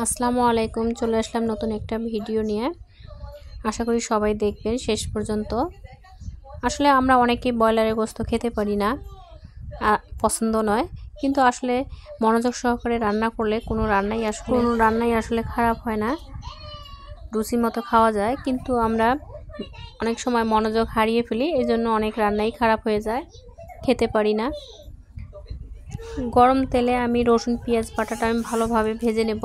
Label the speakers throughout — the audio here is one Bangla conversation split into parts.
Speaker 1: আসসালামু আলাইকুম। চলে আসলাম নতুন একটা ভিডিও নিয়ে। আশা করি সবাই দেখবেন শেষ পর্যন্ত। আসলে আমরা অনেকেই ব্রয়লারের গোশত খেতে পারি না, পছন্দ নয়, কিন্তু আসলে মনোযোগ সহকারে রান্না করলে কোনো রান্নাই আসলে খারাপ হয় না, রুচি মতো খাওয়া যায়। কিন্তু আমরা অনেক সময় মনোযোগ হারিয়ে ফেলি, এজন্য অনেক রান্নাই খারাপ হয়ে যায়, খেতে পারি না। গরম তেলে আমি রসুন পেঁয়াজ বাটাটা আমি ভালোভাবে ভেজে নেব।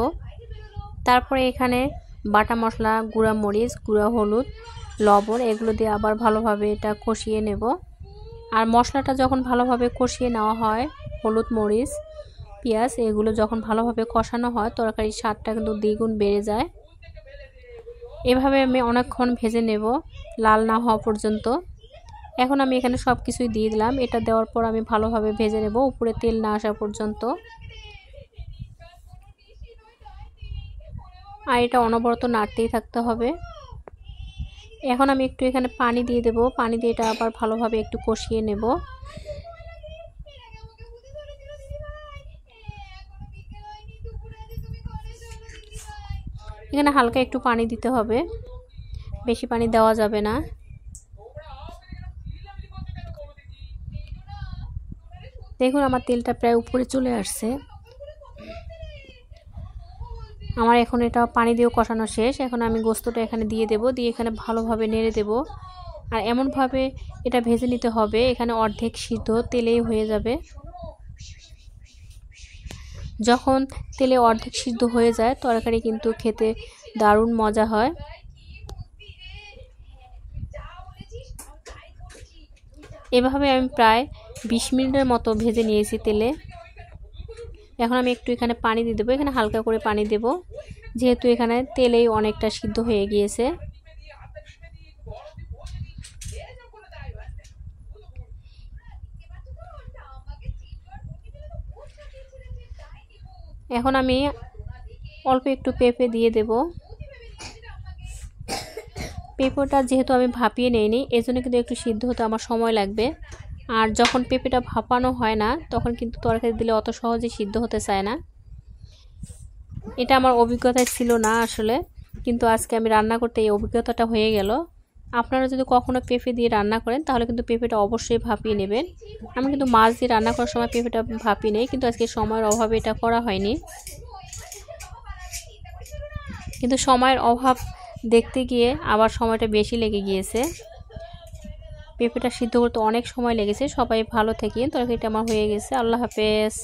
Speaker 1: তারপরে এখানে বাটা মশলা, গুঁড়া মরিচ, গুঁড়া হলুদ, লবণ এগুলো দিয়ে আবার ভালোভাবে এটা কষিয়ে নেব। আর মশলাটা যখন ভালোভাবে কষিয়ে নেওয়া হয়, হলুদ মরিচ পেঁয়াজ এগুলো যখন ভালোভাবে কষানো হয়, তরকারির স্বাদটা কিন্তু দ্বিগুণ বেড়ে যায়। এভাবে আমি অনেকক্ষণ ভেজে নেব, লাল না হওয়া পর্যন্ত। এখন আমি এখানে সব কিছুই দিয়ে দিলাম। এটা দেওয়ার পর আমি ভালোভাবে ভেজে নেব, উপরে তেল না আসা পর্যন্ত। আর এটা অনবরত নাড়তেই থাকতে হবে। এখন আমি একটু এখানে পানি দিয়ে দেব, পানি দিয়ে এটা আবার ভালোভাবে একটু কষিয়ে নেব। এখানে হালকা একটু পানি দিতে হবে, বেশি পানি দেওয়া যাবে না। দেখুন আমার তেলটা প্রায় উপরে চলে আসছে। আমার এখন এটা পানি দিয়েও কষানো শেষ। এখন আমি গোশতটা এখানে দিয়ে দেব, দিয়ে এখানে ভালোভাবে নেড়ে দেব। আর এমনভাবে এটা ভেজে নিতে হবে এখানে অর্ধেক সিদ্ধ তেলেই হয়ে যাবে। যখন তেলে অর্ধেক সিদ্ধ হয়ে যায়, তরকারি কিন্তু খেতে দারুণ মজা হয়। এভাবে আমি প্রায় 20 মিনিটের মতো ভেজে নিয়েছি তেলে। এখন আমি একটু এখানে পানি দিয়ে দেবো, এখানে হালকা করে পানি দেব, যেহেতু এখানে তেলেই অনেকটা সিদ্ধ হয়ে গিয়েছে। এখন আমি অল্প একটু পেঁপে দিয়ে দেব। পেঁপেটা যেহেতু আমি ভাপিয়ে নেইনি, এজন্য কিন্তু একটু সিদ্ধ হতে আমার সময় লাগবে। আর যখন পেঁপেটা ভাপানো হয় না, তখন কিন্তু তরকারি দিলে অত সহজে সিদ্ধ হতে চায় না। এটা আমার অভিজ্ঞতায় ছিল না আসলে, কিন্তু আজকে আমি রান্না করতে এই অভিজ্ঞতাটা হয়ে গেল। আপনারা যদি কখনো পেঁপে দিয়ে রান্না করেন, তাহলে কিন্তু পেঁপেটা অবশ্যই ভাপিয়ে নেবেন। আমি কিন্তু মাছ দিয়ে রান্না করার সময় পেঁপেটা ভাপিয়ে নেই, কিন্তু আজকে সময়ের অভাবে এটা করা হয়নি। কিন্তু সময়ের অভাব দেখতে গিয়ে আবার সময়টা বেশি লেগে গিয়েছে। পেঁপেটা সিদ্ধ করতে অনেক সময় লেগেছে। সবাই ভালো থাকেন। তরকারিটা আমার হয়ে গেছে। আল্লাহ হাফেজ।